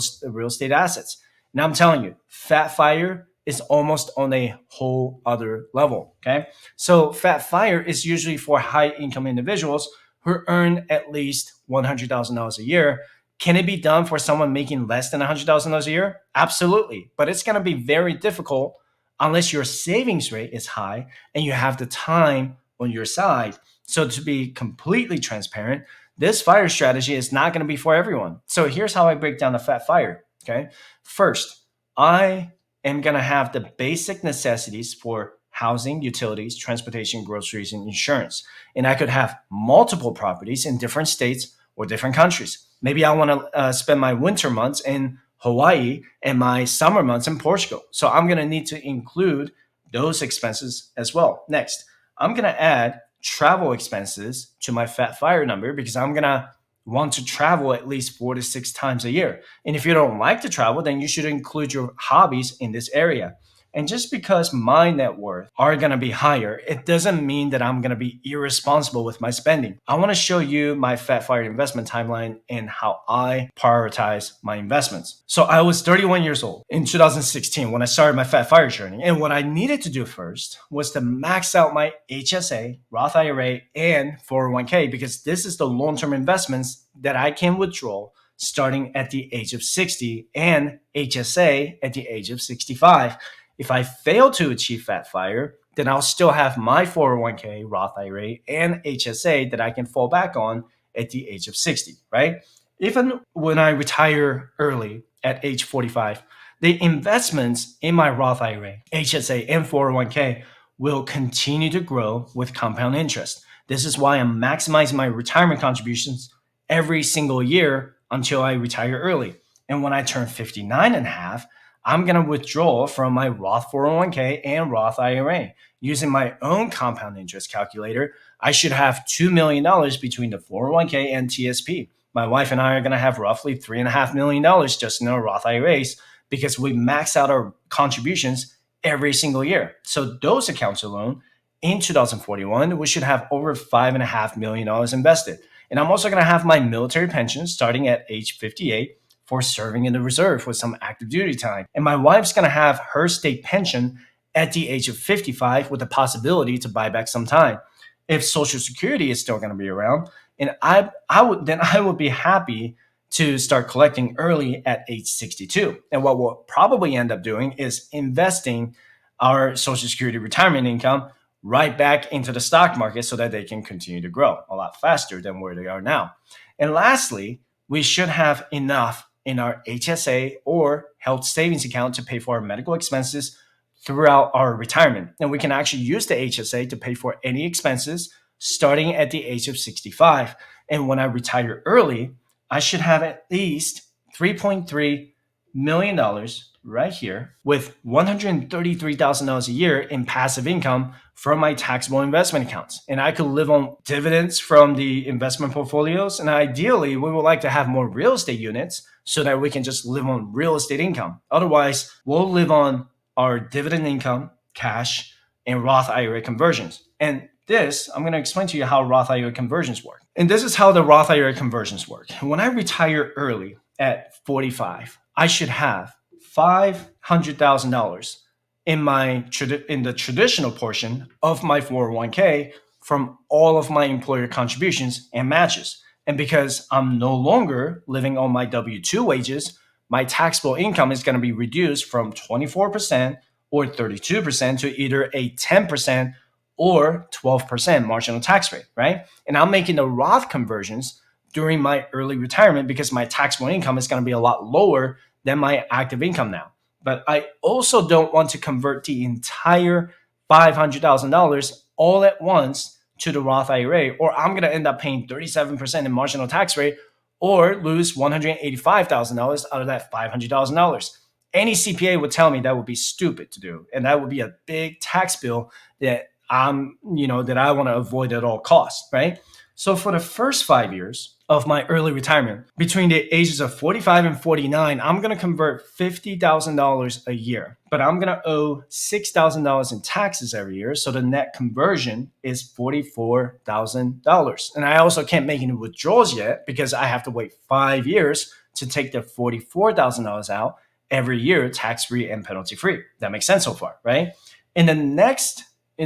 estate assets. Now I'm telling you, FIRE is almost on a whole other level, okay? So FIRE is usually for high income individuals who earn at least $100,000 a year. Can it be done for someone making less than $100,000 a year? Absolutely. But it's going to be very difficult unless your savings rate is high and you have the time on your side. So to be completely transparent, this FIRE strategy is not going to be for everyone. So here's how I break down the FIRE, okay? First, I am going to have the basic necessities for housing, utilities, transportation, groceries, and insurance. And I could have multiple properties in different states or different countries. Maybe I want to spend my winter months in Hawaii and my summer months in Portugal. So I'm going to need to include those expenses as well. Next, I'm going to add travel expenses to my FIRE number because I'm going to want to travel at least 4 to 6 times a year. And if you don't like to travel, then you should include your hobbies in this area. And just because my net worth are going to be higher, it doesn't mean that I'm going to be irresponsible with my spending. I want to show you my FIRE investment timeline and how I prioritize my investments. So I was 31 years old in 2016 when I started my FIRE journey. And what I needed to do first was to max out my HSA, Roth IRA, and 401k because this is the long-term investments that I can withdraw starting at the age of 60 and HSA at the age of 65. If I fail to achieve FIRE, then I'll still have my 401k, Roth IRA, and HSA that I can fall back on at the age of 60, right? Even when I retire early at age 45, the investments in my Roth IRA, HSA, and 401k will continue to grow with compound interest. This is why I'm maximizing my retirement contributions every single year until I retire early. And when I turn 59 and a half, I'm going to withdraw from my Roth 401k and Roth IRA. Using my own compound interest calculator, I should have $2 million between the 401k and TSP. My wife and I are going to have roughly $3.5 million just in our Roth IRAs because we max out our contributions every single year. So those accounts alone in 2041, we should have over $5.5 million invested. And I'm also going to have my military pension starting at age 58 for serving in the reserve with some active duty time. And my wife's going to have her state pension at the age of 55 with the possibility to buy back some time. If Social Security is still going to be around, and I would be happy to start collecting early at age 62. And what we'll probably end up doing is investing our Social Security retirement income right back into the stock market so that they can continue to grow a lot faster than where they are now. And lastly, we should have enough in our HSA or health savings account to pay for our medical expenses throughout our retirement. And we can actually use the HSA to pay for any expenses starting at the age of 65. And when I retire early, I should have at least $3.3 million right here with $133,000 a year in passive income from my taxable investment accounts. And I could live on dividends from the investment portfolios. And ideally, we would like to have more real estate units so that we can just live on real estate income. Otherwise, we'll live on our dividend income, cash, and Roth IRA conversions. And this, I'm going to explain to you how Roth IRA conversions work. And this is how the Roth IRA conversions work. When I retire early at 45, I should have $500,000 in the traditional portion of my 401k from all of my employer contributions and matches. And because I'm no longer living on my W-2 wages, my taxable income is going to be reduced from 24% or 32% to either a 10% or 12% marginal tax rate, right? And I'm making the Roth conversions during my early retirement because my taxable income is going to be a lot lower than my active income now. But I also don't want to convert the entire $500,000 all at once to the Roth IRA, or I'm going to end up paying 37% in marginal tax rate or lose $185,000 out of that $500,000. Any CPA would tell me that would be stupid to do. And that would be a big tax bill that I want to avoid at all costs, right? So for the first 5 years of my early retirement, between the ages of 45 and 49, I'm going to convert $50,000 a year, but I'm going to owe $6,000 in taxes every year. So the net conversion is $44,000. And I also can't make any withdrawals yet because I have to wait 5 years to take the $44,000 out every year, tax-free and penalty-free. That makes sense so far, right? In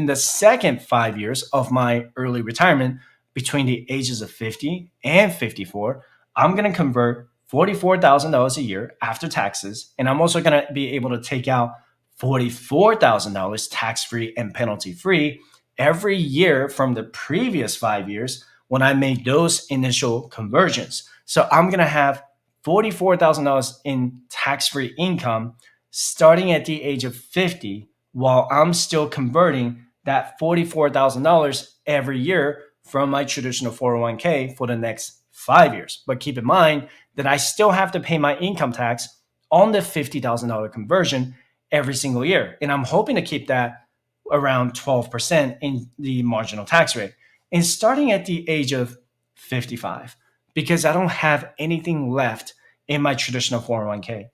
the second 5 years of my early retirement, between the ages of 50 and 54, I'm going to convert $44,000 a year after taxes. And I'm also going to be able to take out $44,000 tax-free and penalty-free every year from the previous 5 years when I made those initial conversions. So I'm going to have $44,000 in tax-free income starting at the age of 50 while I'm still converting that $44,000 every year from my traditional 401k for the next 5 years. But keep in mind that I still have to pay my income tax on the $50,000 conversion every single year. And I'm hoping to keep that around 12% in the marginal tax rate. And starting at the age of 55, because I don't have anything left in my traditional 401k,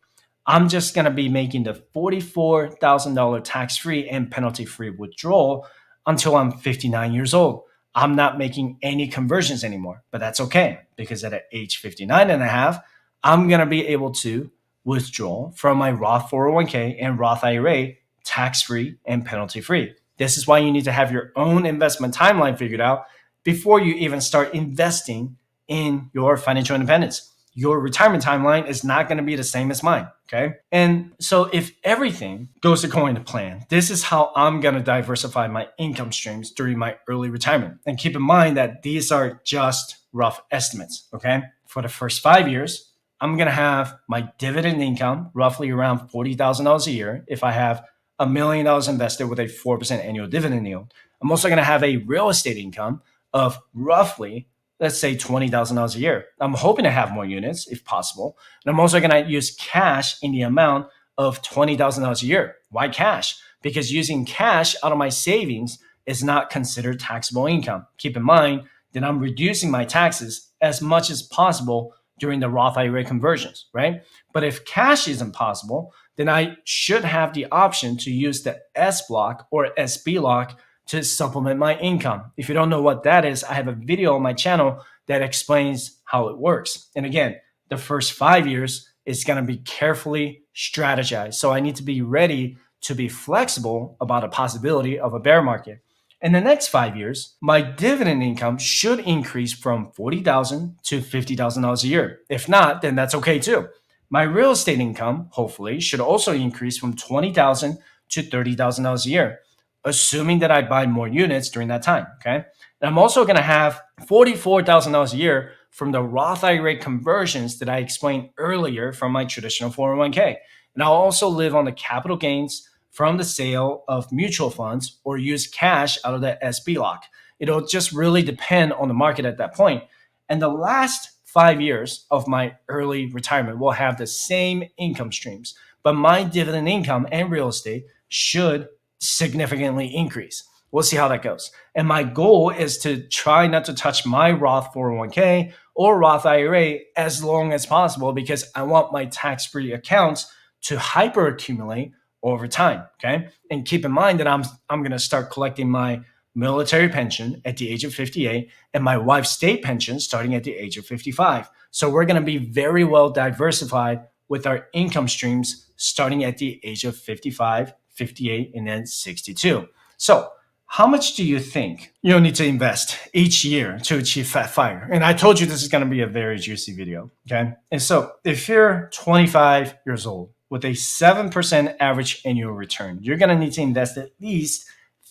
I'm just going to be making the $44,000 tax-free and penalty-free withdrawal until I'm 59 years old. I'm not making any conversions anymore, but that's okay because at age 59 and a half, I'm going to be able to withdraw from my Roth 401k and Roth IRA tax-free and penalty-free. This is why you need to have your own investment timeline figured out before you even start investing in your financial independence. Your retirement timeline is not going to be the same as mine, okay? And so if everything goes according to plan, this is how I'm going to diversify my income streams during my early retirement. And keep in mind that these are just rough estimates, okay? For the first 5 years, I'm going to have my dividend income roughly around $40,000 a year if I have $1 million invested with a 4% annual dividend yield. I'm also going to have a real estate income of roughly, let's say $20,000 a year. I'm hoping to have more units if possible. And I'm also going to use cash in the amount of $20,000 a year. Why cash? Because using cash out of my savings is not considered taxable income. Keep in mind that I'm reducing my taxes as much as possible during the Roth IRA conversions, right? But if cash isn't possible, then I should have the option to use the S block or SB lock to supplement my income. If you don't know what that is, I have a video on my channel that explains how it works. And again, the first 5 years is going to be carefully strategized. So I need to be ready to be flexible about a possibility of a bear market. In the next 5 years, my dividend income should increase from $40,000 to $50,000 a year. If not, then that's okay too. My real estate income, hopefully, should also increase from $20,000 to $30,000 a year, assuming that I buy more units during that time. Okay. And I'm also going to have $44,000 a year from the Roth IRA conversions that I explained earlier from my traditional 401k. And I'll also live on the capital gains from the sale of mutual funds or use cash out of the SB lock. It'll just really depend on the market at that point. And the last 5 years of my early retirement will have the same income streams, but my dividend income and real estate should significantly increase. We'll see how that goes. And my goal is to try not to touch my Roth 401k or Roth IRA as long as possible because I want my tax-free accounts to hyper accumulate over time. Okay. And keep in mind that I'm going to start collecting my military pension at the age of 58 and my wife's state pension starting at the age of 55. So we're going to be very well diversified with our income streams starting at the age of 55, 58, and then 62. So how much do you think you'll need to invest each year to achieve FIRE? And I told you this is going to be a very juicy video. Okay. And so if you're 25 years old with a 7% average annual return, you're going to need to invest at least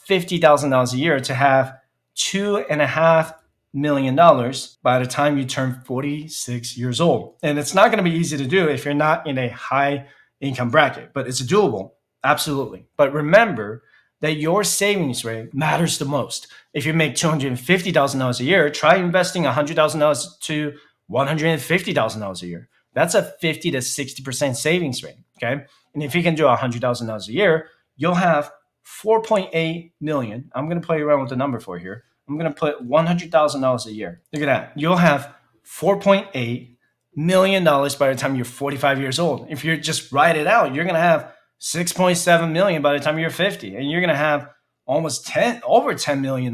$50,000 a year to have $2.5 million by the time you turn 46 years old. And it's not going to be easy to do if you're not in a high income bracket, but it's doable. Absolutely. But remember that your savings rate matters the most. If you make $250,000 a year, try investing $100,000 to $150,000 a year. That's a 50 to 60% savings rate. Okay. And if you can do $100,000 a year, you'll have 4.8 million. I'm going to play around with the number for here. I'm going to put $100,000 a year. Look at that. You'll have $4.8 million by the time you're 45 years old. If you just write it out, you're going to have 6.7 million by the time you're 50. And you're going to have almost over $10 million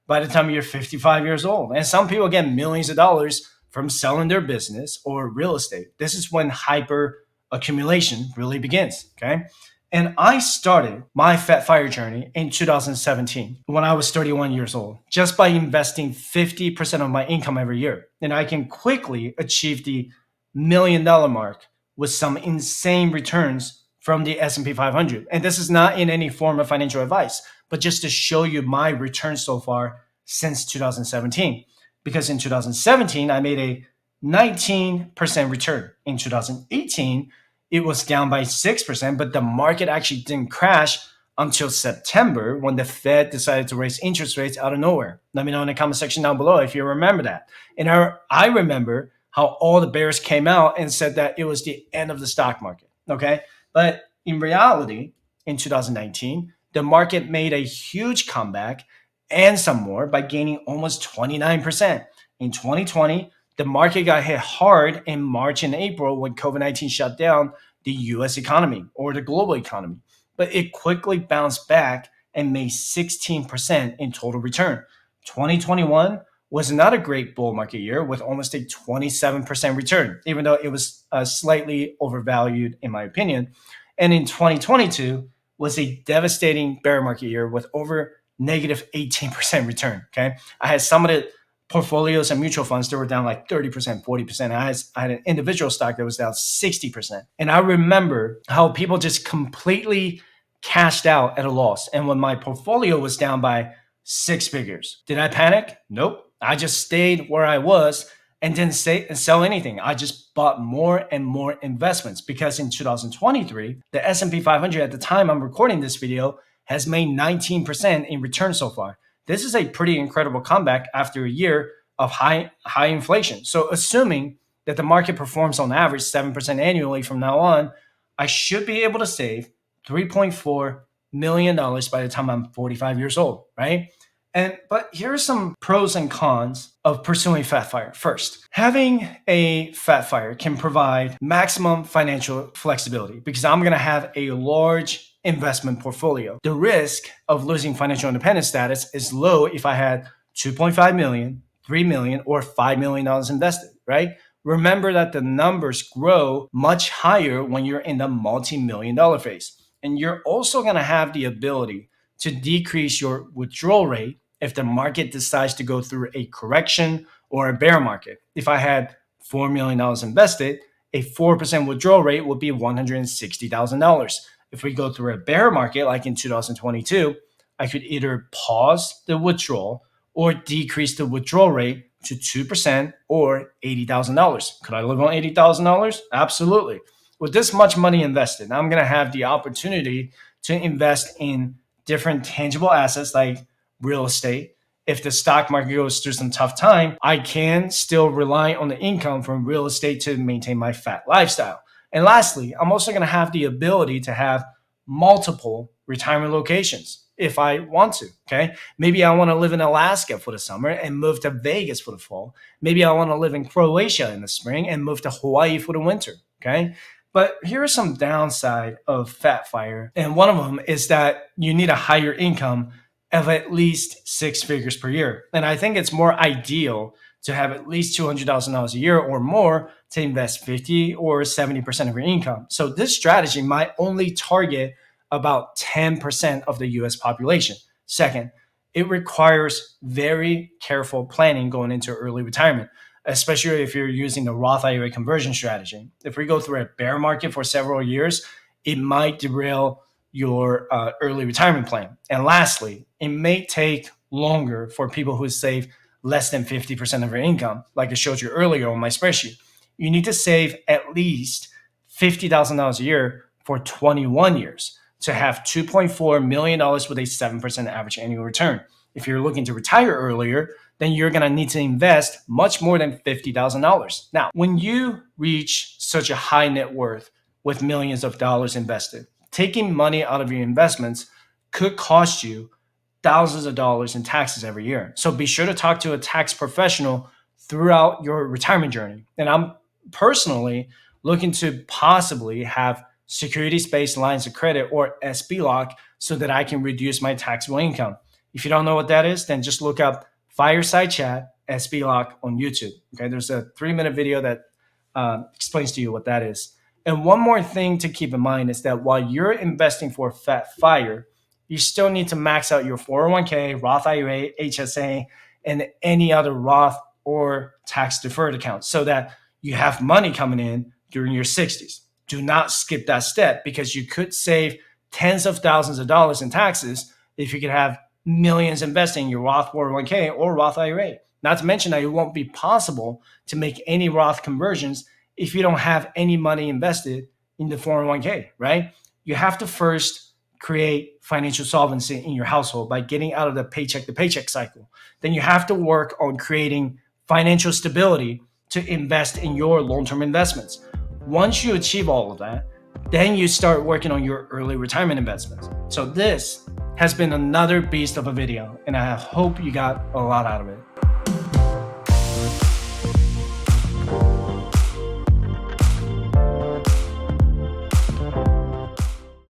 by the time you're 55 years old. And some people get millions of dollars from selling their business or real estate. This is when hyper accumulation really begins. Okay. And I started my FIRE journey in 2017 when I was 31 years old, just by investing 50% of my income every year. And I can quickly achieve the $1 million mark with some insane returns from the S&P 500. And this is not in any form of financial advice, but just to show you my returns so far since 2017. Because in 2017, I made a 19% return. In 2018, it was down by 6%, but the market actually didn't crash until September when the Fed decided to raise interest rates out of nowhere. Let me know in the comment section down below if you remember that. And I remember how all the bears came out and said that it was the end of the stock market, okay? But in reality, in 2019, the market made a huge comeback and some more by gaining almost 29%. In 2020, the market got hit hard in March and April when COVID-19 shut down the US economy or the global economy, but it quickly bounced back and made 16% in total return. 2021 was not a great bull market year with almost a 27% return, even though it was slightly overvalued in my opinion. And in 2022 was a devastating bear market year with over negative 18% return. Okay. I had some of the portfolios and mutual funds that were down like 30%, 40%. I had an individual stock that was down 60%. And I remember how people just completely cashed out at a loss. And when my portfolio was down by 6 figures, did I panic? Nope. I just stayed where I was and didn't sell anything. I just bought more and more investments because in 2023, the S&P 500 at the time I'm recording this video has made 19% in return so far. This is a pretty incredible comeback after a year of high inflation. So assuming that the market performs on average 7% annually from now on, I should be able to save $3.4 million by the time I'm 45 years old, right? But here are some pros and cons of pursuing FIRE. First, having a FIRE can provide maximum financial flexibility because I'm going to have a large investment portfolio. The risk of losing financial independence status is low if I had 2.5 million, 3 million, or $5 million invested, right? Remember that the numbers grow much higher when you're in the multi-million dollar phase. And you're also going to have the ability to decrease your withdrawal rate if the market decides to go through a correction or a bear market. If I had $4 million invested, a 4% withdrawal rate would be $160,000. If we go through a bear market like in 2022, I could either pause the withdrawal or decrease the withdrawal rate to 2% or $80,000. Could I live on $80,000? Absolutely. With this much money invested, I'm going to have the opportunity to invest in different tangible assets like real estate. If the stock market goes through some tough time, I can still rely on the income from real estate to maintain my fat lifestyle. And lastly, I'm also going to have the ability to have multiple retirement locations if I want to, okay? Maybe I want to live in Alaska for the summer and move to Vegas for the fall. Maybe I want to live in Croatia in the spring and move to Hawaii for the winter, okay? But here are some downside of FIRE. And one of them is that you need a higher income of at least 6 figures per year. And I think it's more ideal to have at least $200,000 a year or more to invest 50 or 70% of your income. So this strategy might only target about 10% of the US population. Second, it requires very careful planning going into early retirement, especially if you're using the Roth IRA conversion strategy. If we go through a bear market for several years, it might derail your early retirement plan. And lastly, it may take longer for people who save less than 50% of their income, like I showed you earlier on my spreadsheet. You need to save at least $50,000 a year for 21 years to have $2.4 million with a 7% average annual return. If you're looking to retire earlier, then you're going to need to invest much more than $50,000. Now, when you reach such a high net worth with millions of dollars invested, taking money out of your investments could cost you thousands of dollars in taxes every year. So be sure to talk to a tax professional throughout your retirement journey. And I'm personally looking to possibly have securities-based lines of credit or SBLOC so that I can reduce my taxable income. If you don't know what that is, then just look up Fireside Chat SBLOC on YouTube. Okay, there's a 3-minute video that explains to you what that is. And one more thing to keep in mind is that while you're investing for FIRE, you still need to max out your 401k, Roth IRA, HSA, and any other Roth or tax deferred account so that you have money coming in during your 60s. Do not skip that step because you could save tens of thousands of dollars in taxes if you could have millions investing in your Roth 401k or Roth IRA. Not to mention that it won't be possible to make any Roth conversions if you don't have any money invested in the 401k, right? You have to first create financial solvency in your household by getting out of the paycheck to paycheck cycle. Then you have to work on creating financial stability to invest in your long-term investments. Once you achieve all of that, then you start working on your early retirement investments. So this has been another beast of a video, and I hope you got a lot out of it.